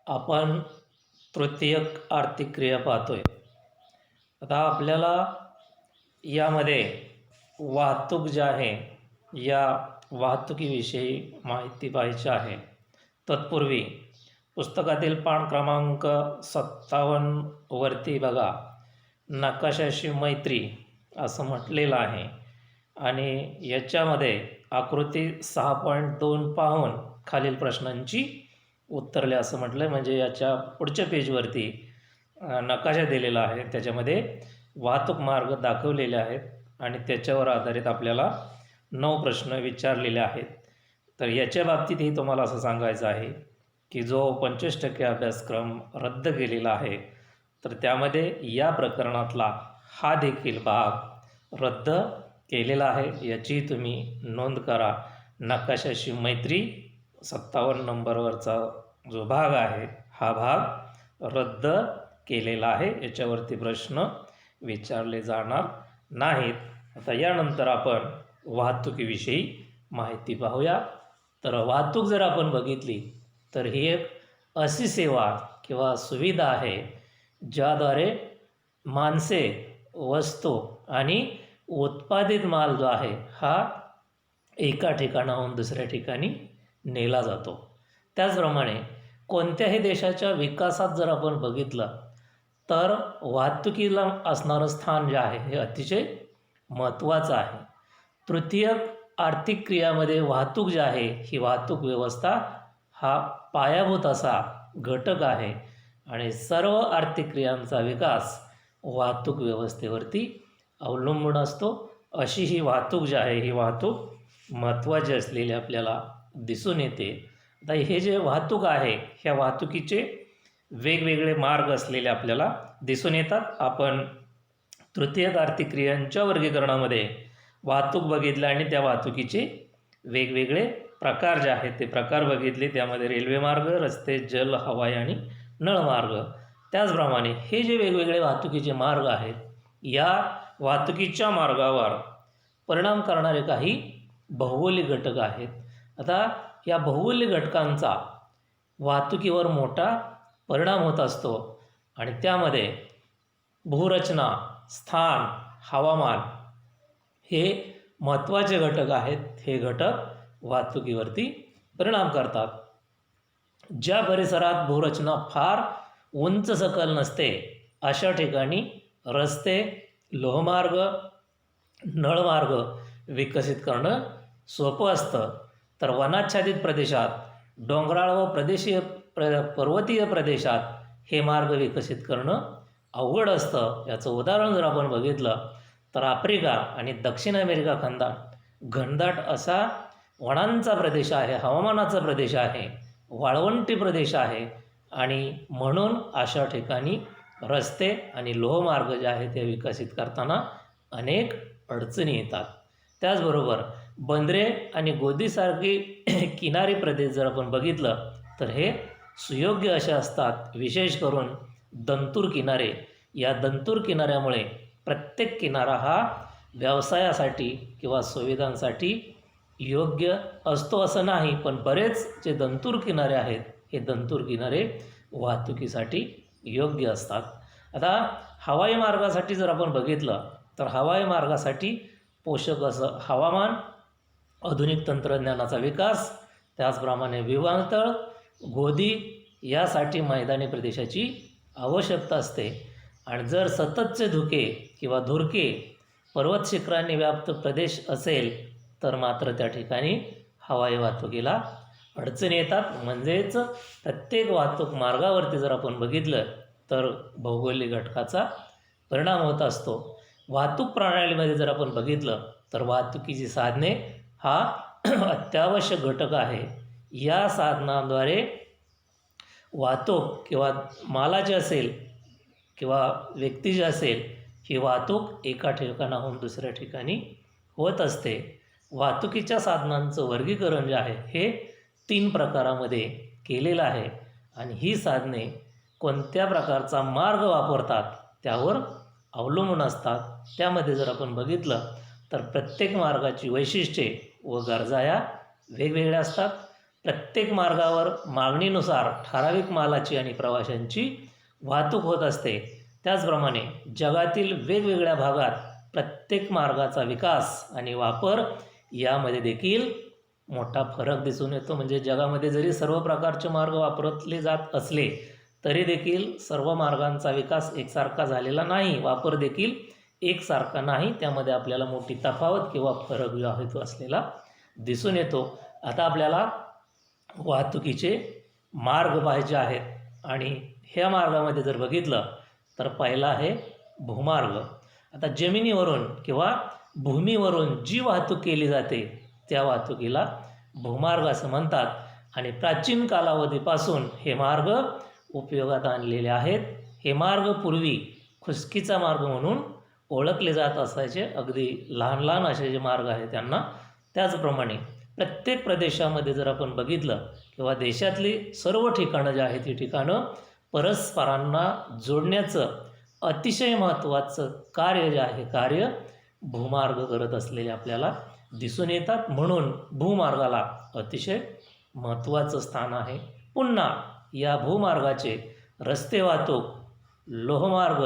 आपण तृतीयक आर्थिक क्रिया पाहतोय. आता आपल्याला यामध्ये वाहतूक जी आहे या वाहतुकीविषयी माहिती पाहिजे आहे. तत्पूर्वी पुस्तकातील पान क्रमांक 57 वरती बघा, नकाशाशी मैत्री असं म्हटलेलं आहे आणि याच्यामध्ये आकृती 6.2 पाहून खालील प्रश्नांची उत्तरले असं म्हटलं आहे. म्हणजे याच्या पुढच्या पेजवरती नकाशा दिलेला आहे, त्याच्यामध्ये वाहतूक मार्ग दाखवलेले आहेत आणि त्याच्यावर आधारित आपल्याला 9 प्रश्न विचारलेले आहेत. तर याच्या बाबतीतही तुम्हाला असं सांगायचं आहे की जो 25% अभ्यासक्रम रद्द केलेला आहे, तर त्यामध्ये या प्रकरणातला हा देखील भाग रद्द केलेला आहे. याची तुम्ही नोंद करा. नकाशाशी मैत्री 57 नंबरवरचा जो भाग आहे हा भाग रद्द केलेला आहे. याच्यावरती प्रश्न विचारले जाणार नाहीत. आता यानंतर आपण वाहतुकीविषयी माहिती पाहूया. तर वाहतूक जर आपण बघितली तर ही एक अशी सेवा किंवा सुविधा आहे ज्याद्वारे माणसे, वस्तू आणि उत्पादित माल जो आहे हा एका ठिकाणाहून दुसऱ्या ठिकाणी नेला जातो. त्याचप्रमाणे कोणत्याही देशाच्या विकासात जर आपण बघितलं तर वाहतुकीला असणारं स्थान जे आहे हे अतिशय महत्त्वाचं आहे. तृतीयक आर्थिक क्रियामध्ये वाहतूक जी आहे ही वाहतूक व्यवस्था हा पायाभूत असा घटक आहे आणि सर्व आर्थिक क्रियांचा विकास वाहतूक व्यवस्थेवरती अवलंबून असतो. अशी ही वाहतूक जी आहे ही वाहतूक महत्त्वाची असलेली आपल्याला दिसून येते. आता हे जे वाहतूक आहे ह्या वाहतुकीचे वेगवेगळे मार्ग असलेले आपल्याला दिसून येतात. आपण तृतीयक आर्थिक क्रियांच्या वर्गीकरणामध्ये वाहतूक बघितलं आणि त्या वाहतुकीचे वेगवेगळे प्रकार जे आहेत ते प्रकार बघितले. त्यामध्ये रेल्वे मार्ग, रस्ते, जल, हवाई आणि नळमार्ग. त्याचप्रमाणे हे जे वेगवेगळे वाहतुकीचे मार्ग आहेत या वाहतुकीच्या मार्गावर परिणाम करणारे काही भौगोलिक घटक आहेत. आता या भौगोलिक घटकांचा वाहतुकीवर मोठा परिणाम होत असतो आणि त्यामध्ये भूरचना, स्थान, हवामान हे महत्त्वाचे घटक आहेत. हे घटक वाहतुकीवरती परिणाम करतात. ज्या परिसरात भूरचना फार उंच सकल नसते अशा ठिकाणी रस्ते, लोहमार्ग, नळमार्ग विकसित करणं सोपं असतं. तर वनाच्छादित प्रदेशात, डोंगराळ व पर्वतीय प्रदेशात हे मार्ग विकसित करणं अवघड असतं. याचं उदाहरण जर आपण बघितलं तर आफ्रिका आणि दक्षिण अमेरिका खंडात घनदाट असा वनांचा प्रदेश आहे, हवामानाचा प्रदेश आहे, वाळवंटी प्रदेश आहे आणि म्हणून अशा ठिकाणी रस्ते आणि लोहमार्ग जे आहेत ते विकसित करताना अनेक अडचणी येतात. त्याचबरोबर बंदरे आणि गोदीसारखी किनारी प्रदेश जर आपण बघितलं तर हे सुयोग्य असे असतात. विशेष करून दंतूर किनारे. या दंतूर किनाऱ्यामुळे प्रत्येक किनारा हा व्यवसायासाठी किंवा सुविधांसाठी योग्य असतो असं नाही, पण बरेच जे दंतूर किनारे आहेत हे दंतूर किनारे वाहतुकीसाठी योग्य असतात. आता हवाई मार्गासाठी जर आपण बघितलं तर हवाई मार्गासाठी पोषक असं हवामान, आधुनिक तंत्रज्ञानाचा विकास, त्याचप्रमाणे विमानतळ, गोदी यासाठी मैदानी प्रदेशाची आवश्यकता असते. आणि जर सततचे धुके किंवा धुरके पर्वत शिखरांनी व्याप्त प्रदेश असेल तर मात्र त्या ठिकाणी हवाई वाहतुकीला अडचणी येतात. म्हणजेच प्रत्येक वाहतूक मार्गावरती जर आपण बघितलं तर भौगोलिक घटकाचा परिणाम होत असतो. वाहतूक प्रणालीमध्ये जर आपण बघितलं तर वाहतुकीची साधने हा अत्यावश्यक घटक आहे. या साधनांद्वारे वाहतूक किंवा मालाची असेल किंवा व्यक्तीची असेल ही वाहतूक एका ठिकाणाहून दुसऱ्या ठिकाणी होत असते. वाहतुकीच्या साधनांचं वर्गीकरण जे आहे हे 3 प्रकारामध्ये केलेलं आहे आणि ही साधने कोणत्या प्रकारचा मार्ग वापरतात त्यावर अवलंबून असतात. त्यामध्ये जर आपण बघितलं तर प्रत्येक मार्गाची वैशिष्ट्ये व गरजा या वेगवेगळ्या असतात. प्रत्येक मार्गावर मागणीनुसार ठराविक मालाची आणि प्रवाशांची वाहतूक होत असते. त्याचप्रमाणे जगातील वेगवेगळ्या भागात प्रत्येक मार्गाचा विकास आणि वापर यामध्ये देखील मोठा फरक दिसून येतो. म्हणजे जगामध्ये जरी सर्व प्रकारचे मार्ग वापरले जात असले तरी देखील सर्व मार्गांचा विकास एकसारखा झालेला नाही, वापर देखील एकसारखा नाही. त्यामध्ये आपल्याला मोठी तफावत किंवा फरक जो आहे तो असलेला दिसून येतो. आता आपल्याला वाहतुकीचे मार्ग पाहिजे आहेत आणि ह्या मार्गामध्ये जर बघितलं तर पहिला आहे भूमार्ग. आता जमिनीवरून किंवा भूमीवरून जी वाहतूक केली जाते त्या वाहतुकीला भूमार्ग असं म्हणतात आणि प्राचीन कालावधीपासून हे मार्ग उपयोगात आणलेले आहेत. हे मार्ग पूर्वी खुसकीचा मार्ग म्हणून ओळखले जात असायचे, अगदी लहान लहान असे जे मार्ग आहेत त्यांना. त्याचप्रमाणे प्रत्येक प्रदेशामध्ये जर आपण बघितलं किंवा देशातली सर्व ठिकाणं जी आहेत ती ठिकाणं परस्परांना जोडण्याचं अतिशय महत्त्वाचं कार्य जे आहे कार्य भूमार्ग करत असलेले आपल्याला दिसून येतात. म्हणून भूमार्गाला अतिशय महत्त्वाचं स्थान आहे. पुन्हा या भूमार्गाचे रस्ते वाहतूक, लोहमार्ग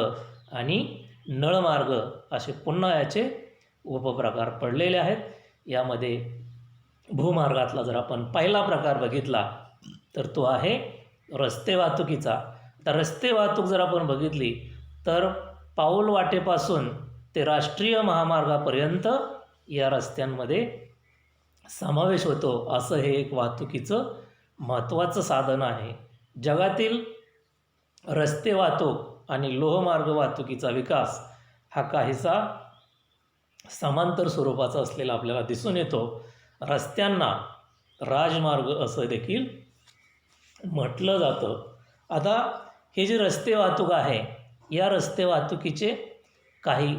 आणि नळमार्ग असे पुन्हा याचे उपप्रकार पडलेले आहेत. यामध्ये भूमार्गातला जर आपण पहिला प्रकार बघितला तर तो आहे रस्ते वाहतुकीचा. तर रस्ते वाहतूक जर आपण बघितली तर पाऊल वाटेपासून ते राष्ट्रीय महामार्गापर्यंत या रस्त्यांमध्ये समावेश होतो. असं हे एक वाहतुकीचं महत्त्वाचं साधन आहे. जगातील रस्ते वाहतूक आणि लोहमार्ग वाहतुकीचा विकास हा काहीसा समांतर स्वरूपाचा असलेला आपल्याला दिसून येतो. रस्त्यांना राजमार्ग असं देखील म्हटलं जातं. आता हे जे रस्ते वाहतूक आहे या रस्ते वाहतुकीचे काही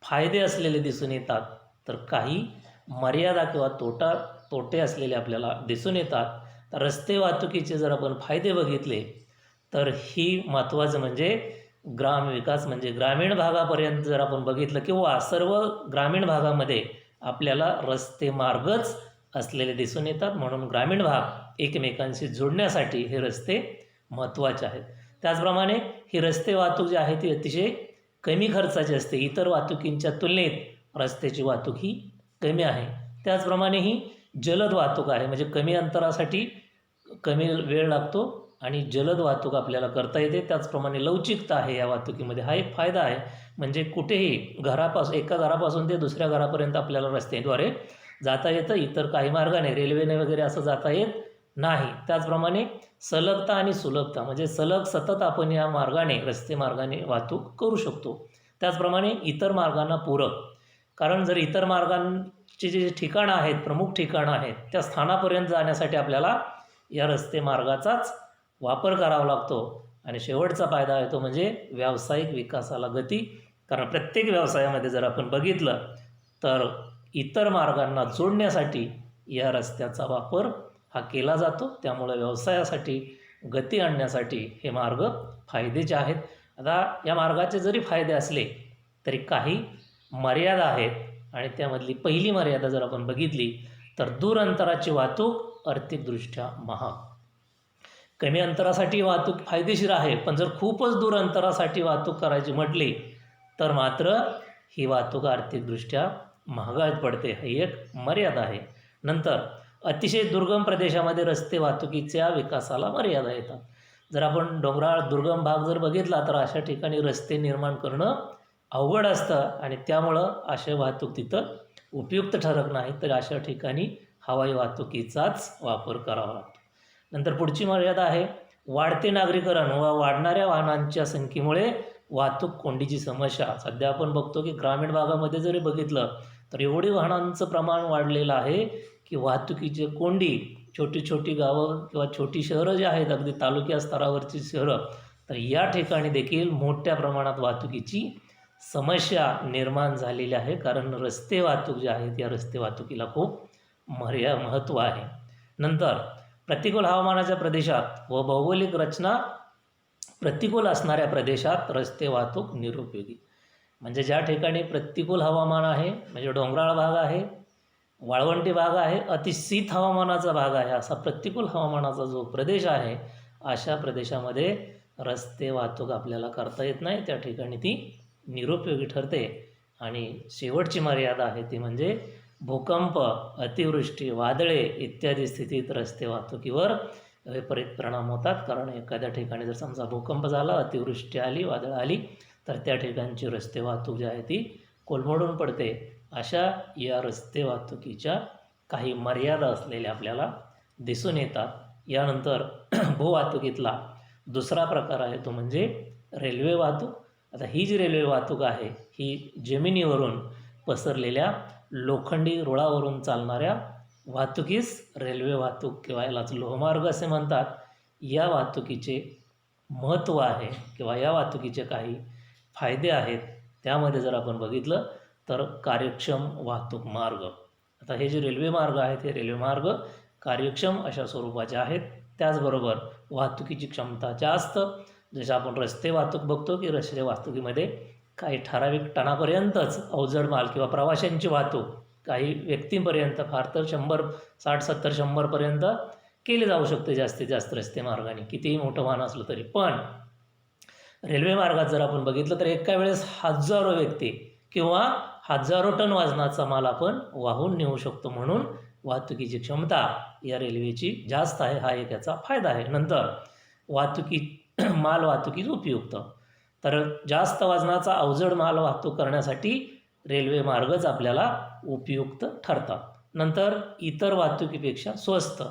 फायदे असलेले दिसून येतात तर काही मर्यादा किंवा तोटे असलेले आपल्याला दिसून येतात. तर रस्ते वाहतुकीचे जर आपण फायदे बघितले तर ही महत्त्वाचं म्हणजे ग्रामविकास, म्हणजे ग्रामीण भागापर्यंत जर आपण बघितलं किंवा सर्व ग्रामीण भागामध्ये आपल्याला रस्ते मार्गच असलेले दिसून येतात. म्हणून ग्रामीण भाग एकमेकांशी जोडण्यासाठी हे रस्ते महत्त्वाचे आहेत. त्याचप्रमाणे ही रस्ते वाहतूक जी आहे ती अतिशय कमी खर्चाची असते. इतर वाहतुकींच्या तुलनेत रस्त्याची वाहतूक ही कमी आहे. त्याचप्रमाणे ही जलद वाहतूक आहे, म्हणजे कमी अंतरासाठी कमी वेळ लागतो आणि जलद वाहतूक आपल्याला करता येते. त्याचप्रमाणे लवचिकता आहे या वाहतुकीमध्ये, हा एक फायदा आहे. म्हणजे कुठेही एका घरापासून ते दुसऱ्या घरापर्यंत आपल्याला रस्त्याद्वारे जाता येतं. इतर काही मार्गाने रेल्वेने वगैरे असं जाता येत नाही. त्याचप्रमाणे सलगता आणि सुलभता, म्हणजे सतत आपण या मार्गाने रस्ते मार्गाने वाहतूक करू शकतो. त्याचप्रमाणे इतर मार्गांना पूरक, कारण जर इतर मार्गांचे जे ठिकाणं आहेत, प्रमुख ठिकाणं आहेत, त्या स्थानापर्यंत जाण्यासाठी आपल्याला या रस्ते मार्गाचाच वापर करावा लागतो. आणि शेवटचा फायदा आहे तो म्हणजे व्यावसायिक विकासाला गती. कारण प्रत्येक व्यवसायामध्ये जर आपण बघितलं तर इतर मार्गांना जोडण्यासाठी या रस्त्याचा वापर हा केला जातो. त्यामुळे व्यवसायासाठी गती आणण्यासाठी हे मार्ग फायद्याचे आहेत. आता या मार्गाचे जरी फायदे असले तरी काही मर्यादा आहेत आणि त्यामधली पहिली मर्यादा जर आपण बघितली तर दूर अंतराची वाहतूक आर्थिकदृष्ट्या महाग. कमी अंतरासाठी वाहतूक फायदेशीर आहे, पण जर खूपच दूर अंतरासाठी वाहतूक करायची म्हटली तर मात्र ही वाहतूक आर्थिकदृष्ट्या महागात पडते. ही एक मर्यादा आहे. नंतर अतिशय दुर्गम प्रदेशामध्ये रस्ते वाहतुकीच्या विकासाला मर्यादा येतात. जर आपण डोंगराळ दुर्गम भाग जर बघितला तर अशा ठिकाणी रस्ते निर्माण करणं अवघड असतं आणि त्यामुळं अशा वाहतूक तिथं उपयुक्त ठरत नाही. तर अशा ठिकाणी हवाई वाहतुकीचाच वापर करावा लागतो. नंतर पुढची मर्यादा आहे वाढते नागरीकरण व वाढणाऱ्या वाहनांच्या संख्येमुळे वाहतूक कोंडीची समस्या. सध्या आपण बघतो की ग्रामीण भागामध्ये जरी बघितलं तर एवढी वाहनांचं प्रमाण वाढलेलं आहे की वाहतुकीची कोंडी, छोटी छोटी गावं किंवा छोटी शहरं जी आहेत, अगदी तालुक्या स्तरावरची शहरं, तर या ठिकाणी देखील मोठ्या प्रमाणात वाहतुकीची समस्या निर्माण झालेली आहे. कारण रस्ते वाहतूक जी आहे या रस्ते वाहतुकीला खूप महत्त्व आहे. नंतर प्रतिकूल हवामानाच्या प्रदेशात व भौगोलिक रचना प्रतिकूल असणाऱ्या प्रदेशात रस्ते वाहतूक निरुपयोगी. म्हणजे ज्या ठिकाणी प्रतिकूल हवामान आहे, म्हणजे डोंगराळ भाग आहे, वाळवंटी भाग आहे, अतिशीत हवामानाचा भाग आहे, असा प्रतिकूल हवामानाचा जो प्रदेश आहे अशा प्रदेशामध्ये रस्ते वाहतूक आपल्याला करता येत नाही, त्या ठिकाणी ती निरुपयोगी ठरते. आणि शेवटची मर्यादा आहे ती म्हणजे भूकंप, अतिवृष्टी, वादळे इत्यादी स्थितीत रस्ते वाहतुकीवर विपरीत परिणाम होतात. कारण एखाद्या ठिकाणी जर समजा भूकंप झाला, अतिवृष्टी आली, वादळ आली, तर त्या ठिकाणची रस्ते वाहतूक जी आहे ती कोलमडून पडते. अशा या रस्ते वाहतुकीच्या काही मर्यादा असलेल्या आपल्याला दिसून येतात. यानंतर भूवाहतुकीतला दुसरा प्रकार आहे तो म्हणजे रेल्वे वाहतूक. आता ही जी रेल्वे वाहतूक आहे ही जमिनीवरून पसरलेल्या लोखंडी रुळावरून चालणाऱ्या वाहतुकीस रेल्वे वाहतूक किंवा यालाच लोहमार्ग असे म्हणतात. या वाहतुकीचे महत्त्व आहे किंवा या वाहतुकीचे काही फायदे आहेत. त्यामध्ये जर आपण बघितलं तर कार्यक्षम वाहतूक मार्ग. आता हे जे रेल्वे मार्ग आहेत हे रेल्वे मार्ग कार्यक्षम अशा स्वरूपाचे आहेत. त्याचबरोबर वाहतुकीची क्षमता जास्त. जसं आपण रस्ते वाहतूक बघतो की रस्ते वाहतुकीमध्ये काही ठराविक टनापर्यंतच अवजड माल किंवा प्रवाशांची वाहतूक काही व्यक्तींपर्यंत फार तर 100, 60, 70, 100पर्यंत केली जाऊ शकते जास्तीत जास्त रस्ते मार्गाने, कितीही मोठं वाहन असलं तरी. पण रेल्वे मार्गात जर आपण बघितलं तर एका वेळेस हजारो व्यक्ती किंवा हजारो टन वजनाचा माल आपण वाहून नेऊ शकतो. म्हणून वाहतुकीची क्षमता या रेल्वेची जास्त आहे, हा एक याचा फायदा आहे. नंतर माल वाहतुकीच उपयुक्त. तर जास्त वजनाचा अवजड माल वाहतूक करण्यासाठी रेल्वे मार्गच आपल्याला उपयुक्त ठरतात. नंतर इतर वाहतुकीपेक्षा स्वस्त.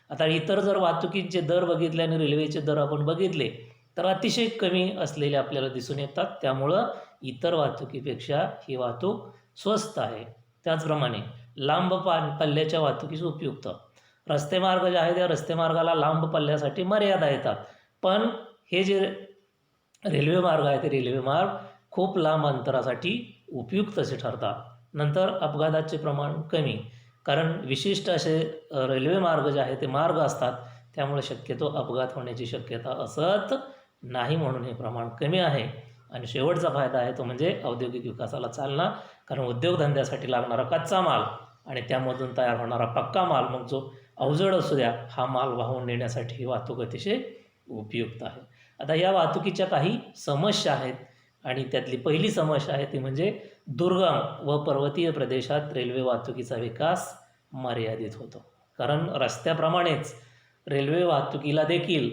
आता इतर जर वाहतुकीचे दर बघितले आणि रेल्वेचे दर आपण बघितले तर अतिशय कमी असलेले आपल्याला दिसून येतात. त्यामुळं इतर वाहतुकीपेक्षा ही वाहतूक स्वस्त आहे. त्याचप्रमाणे लांब पल्ल्याच्या वाहतुकीस उपयुक्त. रस्तेमार्ग जे आहे त्या रस्तेमार्गाला लांब पल्ल्यासाठी मर्यादा येतात. पण हे जे रेल्वे मार्ग आहे ते रेल्वे मार्ग खूप लांब अंतरासाठी उपयुक्त असे ठरतात. नंतर अपघाताचे प्रमाण कमी. कारण विशिष्ट असे रेल्वे मार्ग जे आहे ते मार्ग असतात, त्यामुळे शक्यतो अपघात होण्याची शक्यता असत नाही, म्हणून हे प्रमाण कमी आहे. आणि शेवटचा फायदा आहे तो म्हणजे औद्योगिक विकासाला चालना. कारण उद्योगधंद्यासाठी लागणारा कच्चा माल आणि त्यामधून तयार होणारा पक्का माल, मग जो अवजड असू द्या, हा माल वाहून नेण्यासाठी ही वाहतूक अतिशय उपयुक्त आहे. आता या वाहतुकीच्या काही समस्या आहेत आणि त्यातली पहिली समस्या आहे ती म्हणजे दुर्गम व पर्वतीय प्रदेशात रेल्वे वाहतुकीचा विकास मर्यादित होतो. कारण रस्त्याप्रमाणेच रेल्वे वाहतुकीला देखील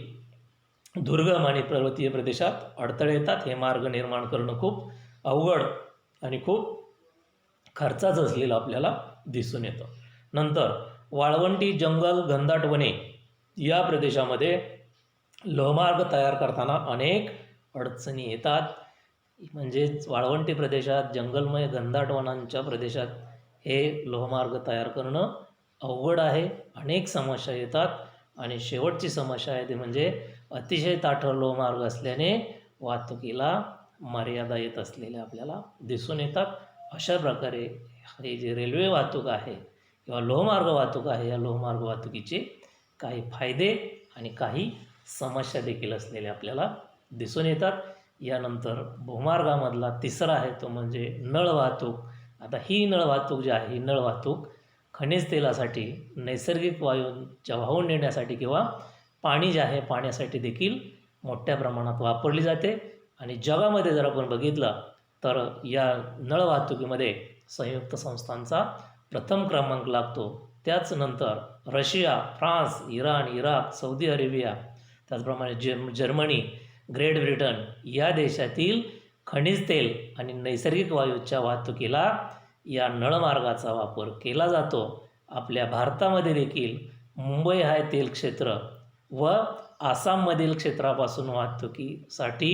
दुर्गम आणि पर्वतीय प्रदेशात अडथळे येतात. हे मार्ग निर्माण करणं खूप अवघड आणि खूप खर्चाचं असलेलं आपल्याला दिसून येतं. नंतर वाळवंटी, जंगल, घनदाट वने या प्रदेशामध्ये लोहमार्ग तयार करताना अनेक अडचणी येतात. म्हणजेच वाळवंटी प्रदेशात, जंगलमय घनदाट वनांच्या प्रदेशात हे लोहमार्ग तयार करणं अवघड आहे. अनेक समस्या येतात आणि शेवटची समस्या आहे ती म्हणजे अतिशय ताठर लोहमार्ग असल्याने वाहतुकीला मर्यादा येत असलेल्या आपल्याला दिसून येतात. अशा प्रकारे हे जे रेल्वे वाहतूक आहे किंवा लोहमार्ग वाहतूक आहे, या लोहमार्ग वाहतुकीचे काही फायदे आणि काही समस्या देखील असलेल्या आपल्याला दिसून येतात. यानंतर भूमार्गामधला तिसरा आहे तो म्हणजे नळ वाहतूक. आता ही नळ वाहतूक जी आहे, ही नळ वाहतूक खनिज तेलासाठी, नैसर्गिक वायूंच्या वाहून नेण्यासाठी किंवा पाणी जे आहे पाण्यासाठी देखील मोठ्या प्रमाणात वापरली जाते. आणि जगामध्ये जर आपण बघितलं तर या नळ वाहतुकीमध्ये संयुक्त संस्थांचा प्रथम क्रमांक लागतो. त्याच नंतर Russia, France, Iran, Iraq, Saudi Arabia, त्याचप्रमाणे जर्मनी, ग्रेट ब्रिटन या देशातील खनिज तेल आणि नैसर्गिक वायूच्या वाहतुकीला या नळमार्गाचा वापर केला जातो. आपल्या भारतामध्ये देखील मुंबई हा तेल क्षेत्र व आसाममधील क्षेत्रापासून वाहतुकीसाठी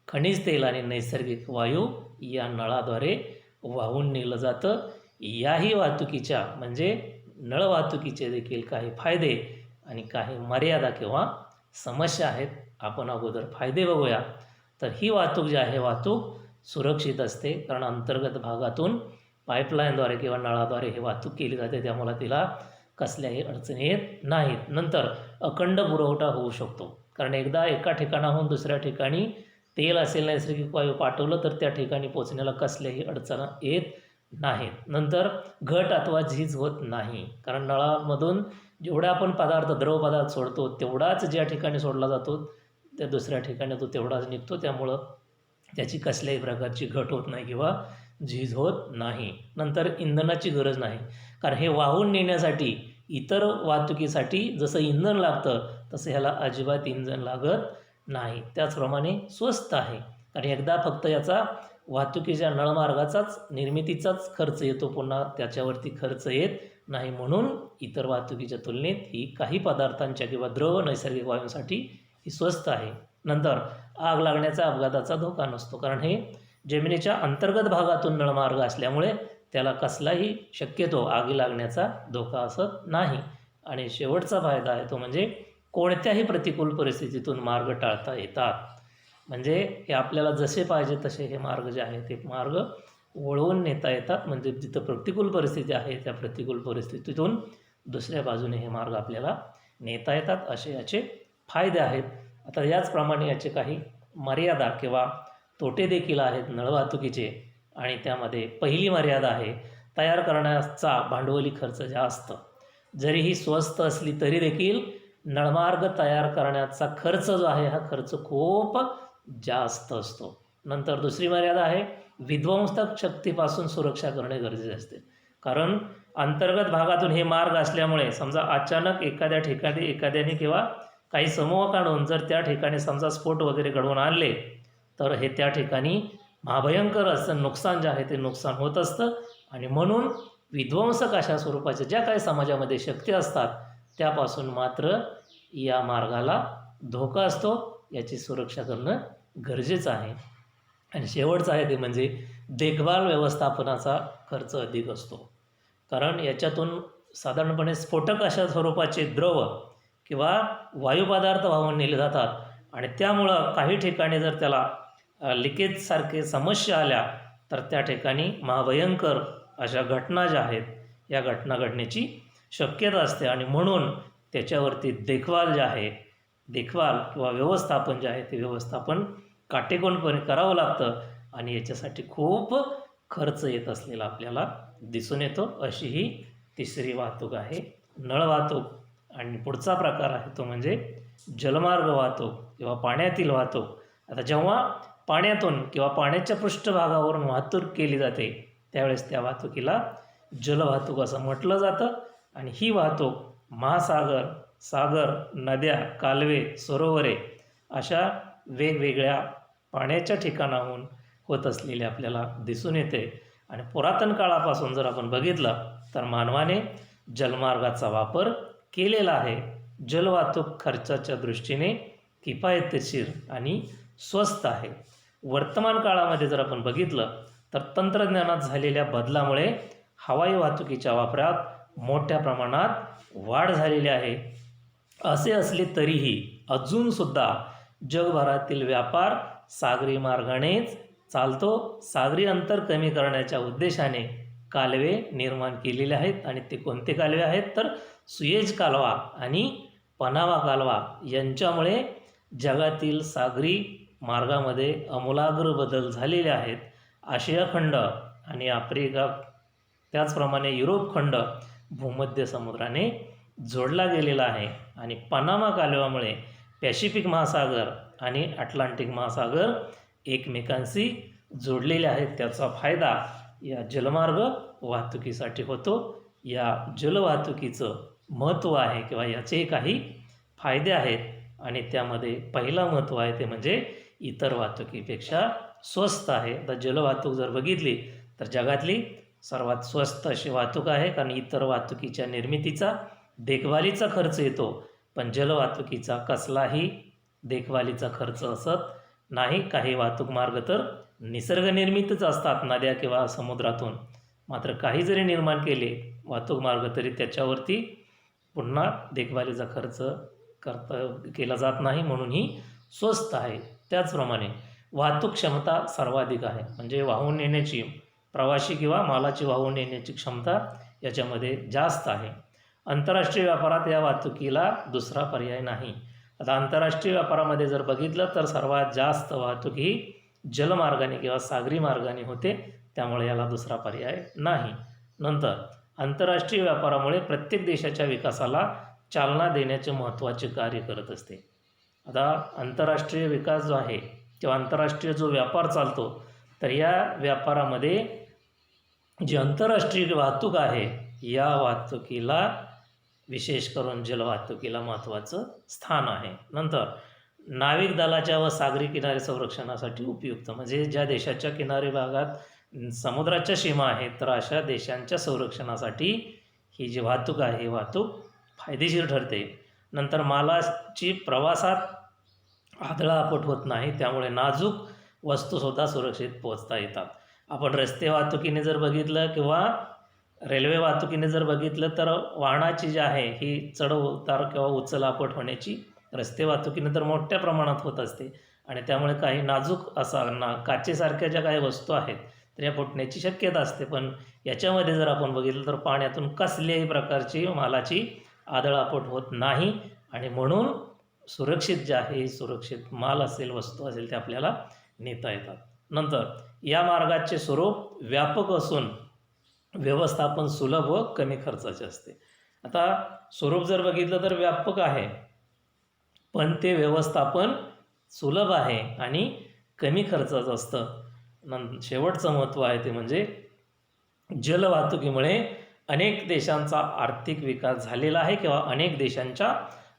खनिज तेल आणि नैसर्गिक वायू या नळाद्वारे वाहून नेलं जातं. याही वाहतुकीच्या म्हणजे नळ वाहतुकीचे देखील काही फायदे आणि काही मर्यादा किंवा समस्या आहेत. आपण अगोदर फायदे बघूया. तर ही वाहतूक जी आहे वाहतूक सुरक्षित असते, कारण अंतर्गत भागातून पाईपलाईनद्वारे किंवा नळाद्वारे ही वाहतूक केली जाते, त्यामुळे तिला कसल्याही अडचणी येत नाहीत. नंतर अखंड पुरवठा होऊ शकतो, कारण एकदा एका ठिकाणाहून दुसऱ्या ठिकाणी तेल असेल, नैसर्गिक वायू पाठवलं तर त्या ठिकाणी पोचण्याला कसल्याही अडचण येत नाहीत. नंतर घट अथवा झीज होत नाही, कारण नळामधून जेवढा आपण द्रव पदार्थ सोडतो तेवढाच ज्या ठिकाणी सोडला जातो त्या दुसऱ्या ठिकाणी तो तेवढाच निघतो. त्यामुळं त्याची कसल्याही प्रकारची घट होत नाही किंवा झीज होत नाही. नंतर इंधनाची गरज नाही, कारण हे वाहून नेण्यासाठी इतर वाहतुकीसाठी जसं इंधन लागतं तसं ह्याला अजिबात इंधन लागत नाही. त्याचप्रमाणे स्वस्त आहे, कारण एकदा फक्त याचा वाहतुकीच्या नळमार्गाचाच निर्मितीचाच खर्च येतो, पुन्हा त्याच्यावरती खर्च येत नाही. म्हणून इतर वाहतुकीच्या तुलनेत ही काही पदार्थांच्या किंवा द्रव नैसर्गिक वायूंसाठी ही स्वस्त आहे. नंतर आग लागण्याचा अपघाताचा धोका नसतो, कारण हे जमिनीच्या अंतर्गत भागातून नळमार्ग असल्यामुळे त्याला कसलाही शक्यतो आगी लागण्याचा धोका असत नाही. आणि शेवटचा फायदा आहे तो म्हणजे कोणत्याही प्रतिकूल परिस्थितीतून मार्ग टाळता येतात. म्हणजे हे आपल्याला जसे पाहिजे तसे हे मार्ग जे आहेत ते मार्ग वळवून नेता येतात. म्हणजे जिथं प्रतिकूल परिस्थिती आहे त्या प्रतिकूल परिस्थितीतून दुसऱ्या बाजूने हे मार्ग आपल्याला नेता येतात. असे याचे फायदे आहेत. आता याचप्रमाणे याचे काही मर्यादा किंवा तोटे देखील आहेत नळवाहतुकीचे. आणि त्यामध्ये पहिली मर्यादा आहे, तयार करण्याचा भांडवली खर्च जास्त. जरी ही स्वस्त असली तरी देखील नळमार्ग तयार करण्याचा खर्च जो आहे हा खर्च खूप जास्त असतो. नंतर दुसरी मर्यादा आहे, विध्वंसक शक्तीपासून सुरक्षा करणे गरजेचे असते, कारण अंतर्गत भागातून हे मार्ग असल्यामुळे समजा अचानक एखाद्या ठिकाणी एखाद्याने किंवा काही समूह काढून जर त्या ठिकाणी समजा स्फोट वगैरे घडवून आणले तर हे त्या ठिकाणी महाभयंकर असं नुकसान जे आहे ते नुकसान होत असतं. आणि म्हणून विध्वंसक अशा स्वरूपाच्या ज्या काही समाजामध्ये शक्ती असतात त्यापासून मात्र या मार्गाला धोका असतो. याची सुरक्षा करणं गरजेचं आहे. आणि शेवटचं आहे ते म्हणजे देखभाल व्यवस्थापनाचा खर्च अधिक असतो, कारण याच्यातून साधारणपणे स्फोटक अशा स्वरूपाचे द्रव किंवा वायुपदार्थ वाहून नेले जातात. आणि त्यामुळं काही ठिकाणी जर त्याला लिकेजसारखे समस्या आल्या तर त्या ठिकाणी महाभयंकर अशा घटना ज्या आहेत या घटना घडण्याची शक्यता असते. आणि म्हणून त्याच्यावरती देखभाल किंवा व्यवस्थापन जे आहे ते व्यवस्थापन काटेकोरपणे करावं लागतं. आणि याच्यासाठी खूप खर्च येत असलेला आपल्याला दिसून येतो. अशी ही तिसरी वाहतूक आहे, नळ वाहतूक. आणि पुढचा प्रकार आहे तो म्हणजे जलमार्ग वाहतूक किंवा पाण्यातील वाहतूक. आता जेव्हा पाण्यातून किंवा पाण्याच्या पृष्ठभागावरून वाहतूक केली जाते त्यावेळेस त्या वाहतुकीला जलवाहतूक असं म्हटलं जातं. आणि ही वाहतूक महासागर, सागर, नद्या, कालवे, सरोवरे अशा वेगवेगळ्या पाण्याच्या ठिकाणाहून होत असलेली आपल्याला दिसून येते. आणि पुरातन काळापासून जर आपण बघितलं तर मानवाने जलमार्गाचा वापर केलेला आहे. जलवाहतूक खर्चाच्या दृष्टीने किफायतशीर आणि स्वस्त आहे. वर्तमान काळामध्ये जर आपण बघितलं तर तंत्रज्ञानात झालेल्या बदलामुळे हवाई वाहतुकीच्या वापरात मोठ्या प्रमाणात वाढ झालेली आहे. असे असले तरीही अजूनसुद्धा जगभरातील व्यापार सागरी मार्गानेच चालतो. सागरी अंतर कमी करण्याच्या उद्देशाने कालवे निर्माण केलेले आहेत. आणि ते कोणते कालवे आहेत तर सुएझ कालवा आणि पनामा कालवा यांच्यामुळे जगातील सागरी मार्गामध्ये आमूलाग्र बदल झालेले आहेत. आशिया खंड आणि आफ्रिका त्याचप्रमाणे युरोप खंड भूमध्य समुद्राने जोडला गेलेला आहे. आणि पनामा कालव्यामुळे पॅसिफिक महासागर आणि अटलांटिक महासागर एकमेकांशी जोडलेले आहेत. त्याचा फायदा या जलमार्ग वाहतुकीसाठी होतो. या जलवाहतुकीचं महत्त्व आहे किंवा याचे काही फायदे आहेत. आणि त्यामध्ये पहिला महत्त्व आहे ते म्हणजे इतर वाहतुकीपेक्षा स्वस्त आहे. आता जलवाहतूक जर बघितली तर जगातली सर्वात स्वस्त अशी वाहतूक आहे, कारण इतर वाहतुकीच्या निर्मितीचा देखभालीचा खर्च येतो पण जलवाहतुकीचा कसलाही देखभालीचा खर्च असत नाही. काही वाहतूक मार्ग तर निसर्गनिर्मितच असतात नद्या किंवा समुद्रातून. मात्र काही जरी निर्माण केले वाहतूक मार्ग तरी त्याच्यावरती पुन्हा देखभालीचा खर्च केला जात नाही, म्हणून ही स्वस्त आहे. त्याचप्रमाणे वाहतूक क्षमता सर्वाधिक आहे, म्हणजे वाहून नेण्याची प्रवासी किंवा मालाची वाहून नेण्याची क्षमता याच्यामध्ये जास्त आहे. आंतरराष्ट्रीय व्यापारात या वाहतुकीला दुसरा पर्याय नाही. आता आंतरराष्ट्रीय व्यापारामध्ये जर बघितलं तर सर्वात जास्त वाहतूक ही जलमार्गाने किंवा सागरी मार्गाने होते. त्यामुळे याला दुसरा पर्याय नाही. नंतर आंतरराष्ट्रीय व्यापारामुळे प्रत्येक देशाच्या विकासाला चालना देण्याचे महत्त्वाचे कार्य करत असते. आता आंतरराष्ट्रीय विकास जो आहे किंवा आंतरराष्ट्रीय जो व्यापार चालतो, तर या व्यापारामध्ये जी आंतरराष्ट्रीय वाहतूक आहे या वाहतुकीला विशेष करून जलवाहतुकीला महत्त्वाचं स्थान आहे. नंतर नाविक दलाच्या व सागरी किनारे संरक्षणासाठी उपयुक्त, म्हणजे ज्या देशाच्या किनारी भागात समुद्राच्या सीमा आहेत तर अशा देशांच्या संरक्षणासाठी ही जी वाहतूक आहे ही वाहतूक फायदेशीर ठरते. नंतर मालाची प्रवासात आदळआपट होत नाही, त्यामुळे नाजूक वस्तूसुद्धा सुरक्षित पोहोचता येतात. आपण रस्ते वाहतुकीने जर बघितलं किंवा रेल्वे वाहतुकीने जर बघितलं तर वाहनाची जी आहे ही चढ उतार किंवा उचलापट होण्याची रस्ते वाहतुकीने तर मोठ्या प्रमाणात होत असते आणि त्यामुळे काही नाजूक काचेसारख्या ज्या काही वस्तू आहेत तर या फुटण्याची शक्यता असते. पण याच्यामध्ये जर आपण बघितलं तर पाण्यातून कसल्याही प्रकारची मालाची आदळआपट होत नाही आणि म्हणून सुरक्षित जे आहे सुरक्षित माल असेल वस्तू असेल ते आपल्याला नेता येतात. नंतर या मार्गाचे स्वरूप व्यापक असून व्यवस्थापन सुलभ व कमी खर्चाचे असते. आता स्वरूप जर बघितलं तर व्यापक आहे, पण ते व्यवस्थापन सुलभ आहे आणि कमी खर्चाचं असतं. शेवटचं महत्त्व आहे ते म्हणजे जलवाहतुकीमुळे अनेक देशांचा आर्थिक विकास झालेला आहे किंवा अनेक देशांच्या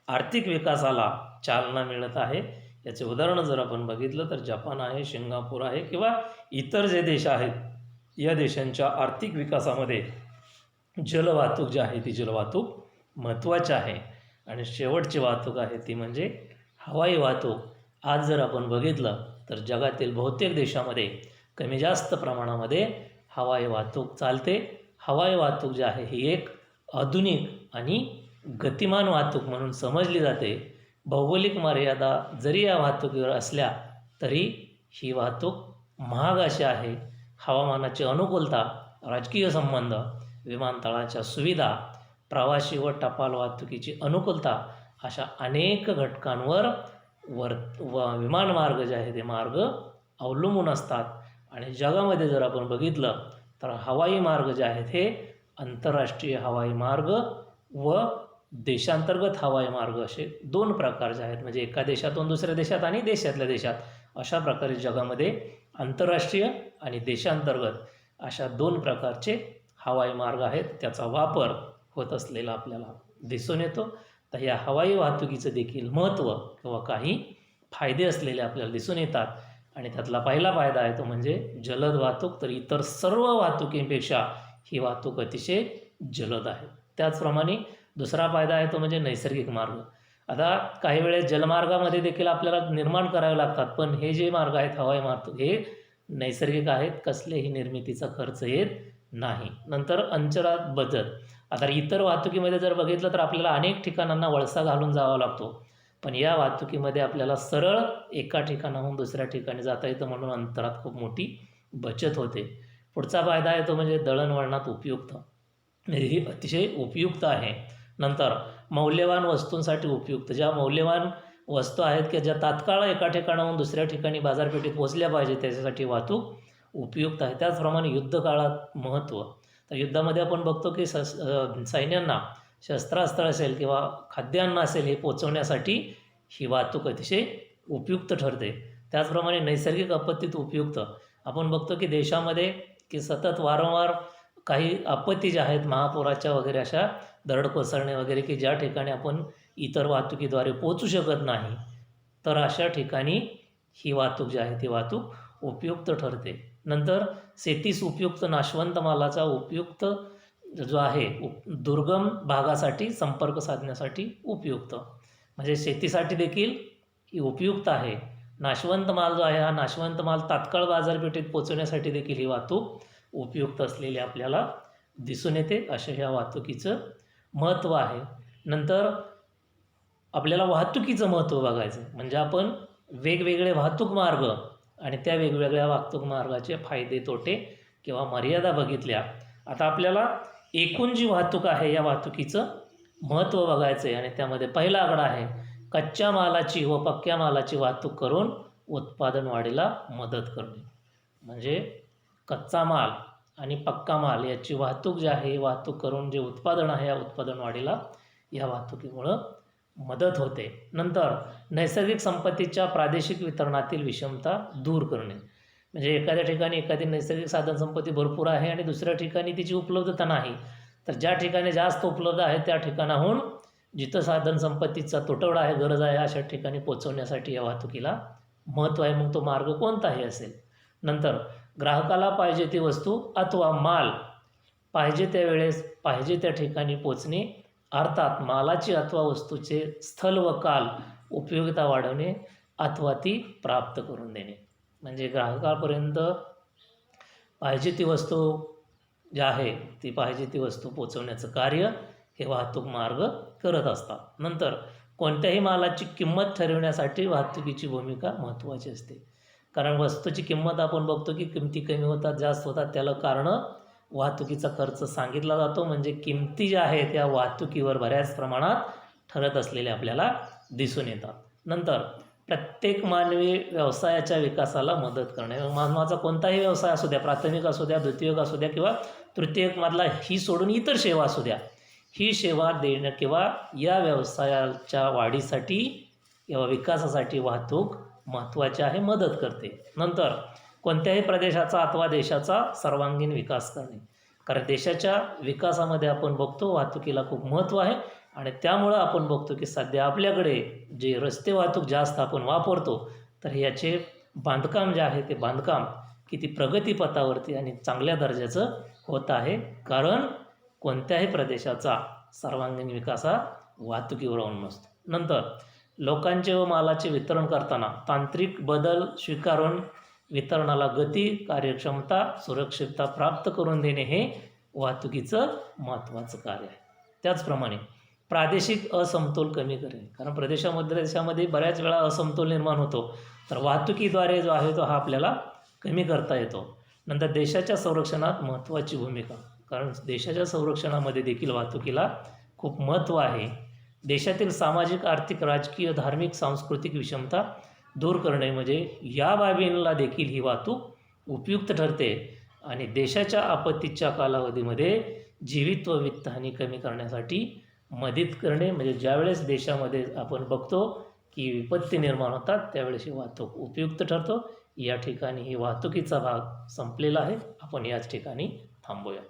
आर्थिक विकासाला चालना मिळत आहे. याचे उदाहरण जर आपण बघितलं तर जपान आहे, सिंगापूर आहे किंवा इतर जे देश आहेत या देशांच्या आर्थिक विकासामध्ये जलवाहतूक जी आहे ती जलवाहतूक महत्त्वाची आहे. आणि शेवटची वाहतूक आहे ती म्हणजे हवाई वाहतूक. आज जर आपण बघितलं तर जगातील बहुतेक देशामध्ये कमी जास्त प्रमाणामध्ये हवाई वाहतूक चालते. हवाई वाहतूक जी आहे ही एक आधुनिक आणि गतिमान वाहतूक म्हणून समजली जाते. भौगोलिक मर्यादा जरी या वाहतुकीवर असल्या तरी ही वाहतूक महाग अशी आहे. हवामानाची अनुकूलता, राजकीय संबंध, विमानतळाच्या सुविधा, प्रवासी व टपाल वाहतुकीची अनुकूलता अशा अनेक घटकांवर विमानमार्ग जे आहे ते मार्ग अवलंबून असतात. आणि जगामध्ये जर आपण बघितलं तर हवाई मार्ग जे आहेत हे आंतरराष्ट्रीय हवाई मार्ग व देशांतर्गत हवाई मार्ग असे दोन प्रकार जे आहेत, म्हणजे एका देशातून दुसऱ्या देशात आणि देशातल्या देशात अशा प्रकारे जगामध्ये आंतरराष्ट्रीय आणि देशांतर्गत अशा दोन प्रकारचे हवाई मार्ग आहेत. त्याचा वापर होत असलेला आपल्याला दिसून येतो. तर या हवाई वाहतुकीचं देखील महत्त्व किंवा काही फायदे असलेले आपल्याला दिसून येतात. आणि त्यातला पहिला फायदा आहे तो म्हणजे जलद वाहतूक. तर इतर सर्व वाहतुकींपेक्षा ही वाहतूक अतिशय जलद आहे. त्याचप्रमाणे दुसरा फायदा आहे तो म्हणजे नैसर्गिक मार्ग. आता काही वेळेस जलमार्गामध्ये देखील आपल्याला निर्माण करावे लागतात, पण हे जे मार्ग आहेत हवाई वाहतूक हे नैसर्गिक आहेत, कसलेही निर्मितीचा खर्च येत नाही. नंतर अंतराळ बचत. आता इतर वाहतुकीमध्ये जर बघितलं तर आपल्याला अनेक ठिकाणांना वळसा घालून जावा लागतो, पण या वाहतुकीमध्ये आपल्याला सरळ एका ठिकाणाहून दुसऱ्या ठिकाणी जाता येतं, म्हणून अंतरात खूप मोठी बचत होते. पुढचा फायदा आहे तो म्हणजे दळणवळणात उपयुक्त, म्हणजे ही अतिशय उपयुक्त आहे. नंतर मौल्यवान वस्तूंसाठी उपयुक्त. ज्या मौल्यवान वस्तू आहेत की ज्या तात्काळ एका ठिकाणाहून दुसऱ्या ठिकाणी बाजारपेठेत पोहोचल्या पाहिजे त्याच्यासाठी वाहतूक उपयुक्त आहे. त्याचप्रमाणे युद्धकाळात महत्त्व. तर युद्धामध्ये आपण बघतो की सैन्यांना शस्त्रास्त्र असेल किंवा खाद्यान्न असेल हे पोचवण्यासाठी ही वाहतूक अतिशय उपयुक्त ठरते. त्याचप्रमाणे नैसर्गिक आपत्तीत उपयुक्त. आपण बघतो की देशामध्ये की सतत वारंवार काही आपत्ती ज्या आहेत महापुराच्या वगैरे अशा दरड कोसळणे वगैरे की ज्या ठिकाणी आपण इतर वाहतुकीद्वारे पोहोचू शकत नाही, तर अशा ठिकाणी ही वाहतूक जी आहे ती वाहतूक उपयुक्त ठरते. नंतर शेतीस उपयुक्त नाशवंत मालाचा उपयुक्त जो आहे दुर्गम भागासाठी संपर्क साधण्यासाठी उपयुक्त, म्हणजे शेतीसाठी देखील ही उपयुक्त आहे. नाशवंत माल जो आहे हा नाशवंत माल तात्काळ बाजारपेठेत पोचवण्यासाठी देखील ही वाहतूक उपयुक्त असलेली आपल्याला दिसून येते. अशा ह्या वाहतुकीचं महत्त्व आहे. नंतर आपल्याला वाहतुकीचं महत्त्व बघायचं म्हणजे आपण वेगवेगळे वाहतूक मार्ग आणि त्या वेगवेगळ्या वाहतूक मार्गाचे फायदे तोटे किंवा मर्यादा बघितल्या. आता आपल्याला एकूण जी वाहतूक आहे या वाहतुकीचं महत्त्व बघायचं आहे आणि त्यामध्ये पहिला आकडा आहे कच्च्या मालाची व पक्क्या मालाची वाहतूक करून उत्पादन वाढीला मदत करणे. म्हणजे कच्चा माल आणि पक्का माल याची वाहतूक जी आहे, वाहतूक करून जे उत्पादन आहे, या उत्पादन वाढीला या वाहतुकीमुळं मदत होते. नंतर नैसर्गिक संपत्तीच्या प्रादेशिक वितरणातील विषमता दूर करणे. म्हणजे एखाद्या ठिकाणी एखादी नैसर्गिक साधनसंपत्ती भरपूर आहे आणि दुसऱ्या ठिकाणी तिची उपलब्धता नाही, तर ज्या ठिकाणी जास्त उपलब्ध आहे त्या ठिकाणाहून जिथं साधनसंपत्तीचा तुटवडा आहे, गरज आहे, अशा ठिकाणी पोचवण्यासाठी या वाहतुकीला महत्त्व आहे. मग तो मार्ग कोणताही असेल. नंतर ग्राहकाला पाहिजे ती वस्तू अथवा माल पाहिजे त्या वेळेस पाहिजे त्या ठिकाणी पोचणे, अर्थात मालाची अथवा वस्तूचे स्थल व काल उपयोगिता वाढवणे अथवा ती प्राप्त करून देणे. म्हणजे ग्राहकापर्यंत पाहिजे ती वस्तू जी आहे ती पाहिजे ती वस्तू पोचवण्याचं कार्य हे वाहतूक मार्ग करत असतात. नंतर कोणत्याही मालाची किंमत ठरविण्यासाठी वाहतुकीची भूमिका महत्त्वाची असते. कारण वस्तूची किंमत आपण बघतो की किमती कमी होतात, जास्त होतात, त्याला कारणं वाहतुकीचा खर्च सांगितला जातो. म्हणजे किमती ज्या आहेत त्या वाहतुकीवर बऱ्याच प्रमाणात ठरत असलेल्या आपल्याला दिसून येतात. नंतर प्रत्येक मानवी व्यवसायाच्या विकासाला मदत करणे. मानवाचा कोणताही व्यवसाय असू द्या, प्राथमिक असू द्या, द्वितीयक असू द्या किंवा तृतीयकमधला ही सोडून इतर सेवा असू द्या, ही सेवा देणं किंवा या व्यवसायाच्या वाढीसाठी किंवा विकासासाठी वाहतूक महत्त्वाची आहे, मदत करते. नंतर कोणत्याही प्रदेशाचा अथवा देशाचा सर्वांगीण विकास करणे. कारण देशाच्या विकासामध्ये आपण बघतो वाहतुकीला खूप महत्त्व आहे आणि त्यामुळं आपण बघतो की सध्या आपल्याकडे जे रस्ते वाहतूक जास्त आपण वापरतो, तर याचे बांधकाम जे आहे ते बांधकाम किती प्रगतीपथावरती आणि चांगल्या दर्जाचं होत आहे. कारण कोणत्याही प्रदेशाचा सर्वांगीण विकास हा वाहतुकीवर अवलंबून असतो. नंतर लोकांचे व मालाचे वितरण करताना तांत्रिक बदल स्वीकारून वितरणाला गती, कार्यक्षमता, सुरक्षितता प्राप्त करून देणे हे वाहतुकीचं महत्त्वाचं कार्य आहे. त्याचप्रमाणे प्रादेशिक असमतोल कमी करणे. कारण देशामध्ये बऱ्याच वेळा असमतोल निर्माण होतो, तर वाहतुकीद्वारे जो आहे तो हा आपल्याला कमी करता येतो. नंतर देशाच्या संरक्षणात महत्त्वाची भूमिका. कारण देशाच्या संरक्षणामध्ये देखील वाहतुकीला खूप महत्त्व आहे. देशातील सामाजिक, आर्थिक, राजकीय, धार्मिक, सांस्कृतिक विषमता दूर करणे म्हणजे या बाबींना देखील ही वाहतूक उपयुक्त ठरते आणि देशाच्या आपत्तीच्या कालावधीमध्ये जीवित व वित्तहानी कमी करण्यासाठी मदत करणे. म्हणजे ज्यावेळेस देशामध्ये आपण बघतो की विपत्ती निर्माण होतात त्यावेळेस ही वाहतूक उपयुक्त ठरतो. या ठिकाणी ही वाहतुकीचा भाग संपलेला आहे. आपण याच ठिकाणी थांबूया.